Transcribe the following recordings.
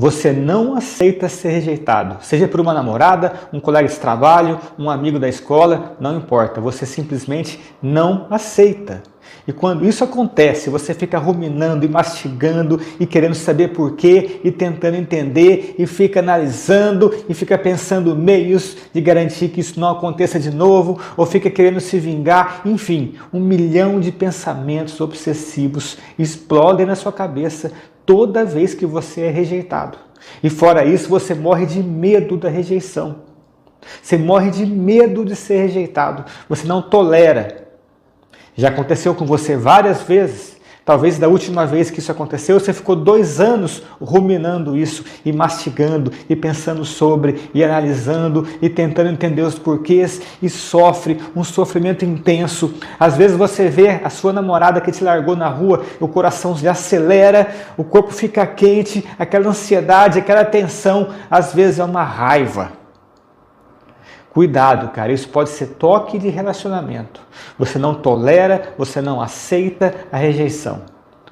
Você não aceita ser rejeitado, seja por uma namorada, um colega de trabalho, um amigo da escola, não importa, você simplesmente não aceita. E quando isso acontece, você fica ruminando e mastigando e querendo saber por quê e tentando entender e fica analisando e fica pensando meios de garantir que isso não aconteça de novo ou fica querendo se vingar, enfim, 1 milhão de pensamentos obsessivos explodem na sua cabeça toda vez que você é rejeitado. E fora isso, você morre de medo da rejeição. Você morre de medo de ser rejeitado. Você não tolera. Já aconteceu com você várias vezes. Talvez da última vez que isso aconteceu, você ficou 2 anos ruminando isso e mastigando e pensando sobre e analisando e tentando entender os porquês e sofre um sofrimento intenso. Às vezes você vê a sua namorada que te largou na rua, o coração já acelera, o corpo fica quente, aquela ansiedade, aquela tensão, às vezes é uma raiva. Cuidado, cara, isso pode ser toque de relacionamento. Você não tolera, você não aceita a rejeição.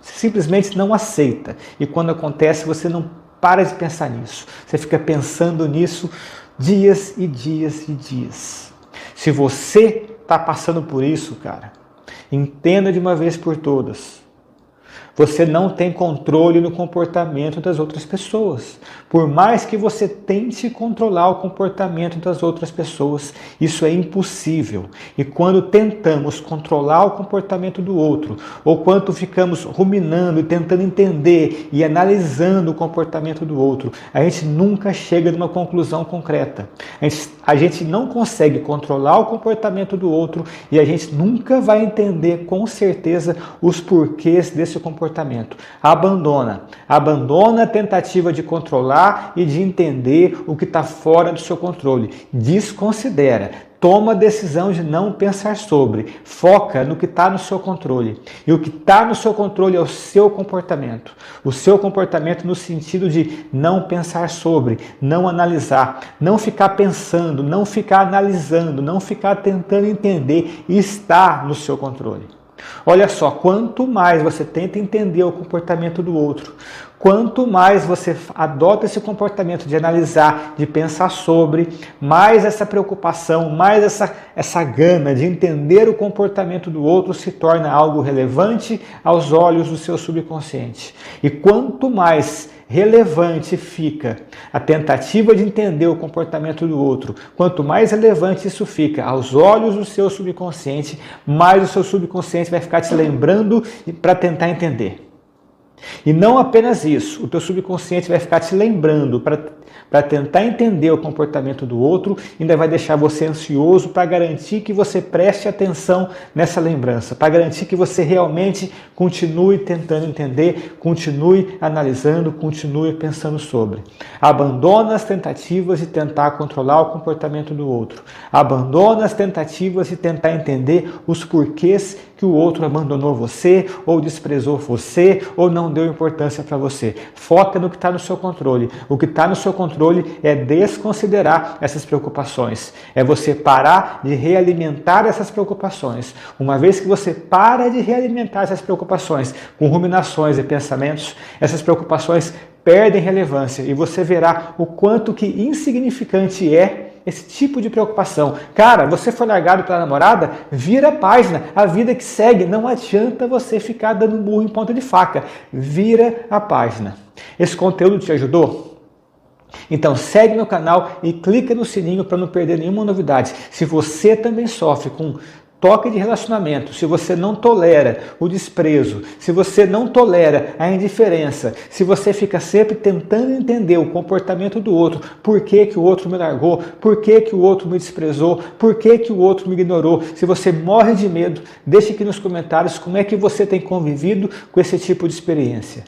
Você simplesmente não aceita. E quando acontece, você não para de pensar nisso. Você fica pensando nisso dias e dias e dias. Se você está passando por isso, cara, entenda de uma vez por todas. Você não tem controle no comportamento das outras pessoas. Por mais que você tente controlar o comportamento das outras pessoas, isso é impossível. E quando tentamos controlar o comportamento do outro, ou quando ficamos ruminando e tentando entender e analisando o comportamento do outro, a gente nunca chega numa conclusão concreta. A gente não consegue controlar o comportamento do outro e a gente nunca vai entender com certeza os porquês desse comportamento. Abandona a tentativa de controlar e de entender o que está fora do seu controle. Desconsidera. Toma a decisão de não pensar sobre. Foca no que está no seu controle. E o que está no seu controle é o seu comportamento. O seu comportamento no sentido de não pensar sobre, não analisar, não ficar pensando, não ficar analisando, não ficar tentando entender. Está no seu controle. Olha só, quanto mais você tenta entender o comportamento do outro, quanto mais você adota esse comportamento de analisar, de pensar sobre, mais essa preocupação, mais essa gana de entender o comportamento do outro se torna algo relevante aos olhos do seu subconsciente. E quanto mais relevante fica a tentativa de entender o comportamento do outro, quanto mais relevante isso fica aos olhos do seu subconsciente, mais o seu subconsciente vai ficar te lembrando para tentar entender. E não apenas isso, o teu subconsciente vai ficar te lembrando para tentar entender o comportamento do outro, ainda vai deixar você ansioso para garantir que você preste atenção nessa lembrança, para garantir que você realmente continue tentando entender, continue analisando, continue pensando sobre. Abandona as tentativas de tentar controlar o comportamento do outro. Abandona as tentativas de tentar entender os porquês que o outro abandonou você, ou desprezou você, ou não deu importância para você. Foca no que está no seu controle. O que está no seu controle é desconsiderar essas preocupações. É você parar de realimentar essas preocupações. Uma vez que você para de realimentar essas preocupações com ruminações e pensamentos, essas preocupações perdem relevância e você verá o quanto que insignificante é esse tipo de preocupação. Cara, você foi largado pela namorada? Vira a página, a vida que segue. Não adianta você ficar dando murro em ponta de faca. Vira a página. Esse conteúdo te ajudou? Então segue meu canal e clica no sininho para não perder nenhuma novidade. Se você também sofre com toque de relacionamento, se você não tolera o desprezo, se você não tolera a indiferença, se você fica sempre tentando entender o comportamento do outro, por que que o outro me largou, por que que o outro me desprezou, por que que o outro me ignorou, se você morre de medo, deixe aqui nos comentários como é que você tem convivido com esse tipo de experiência.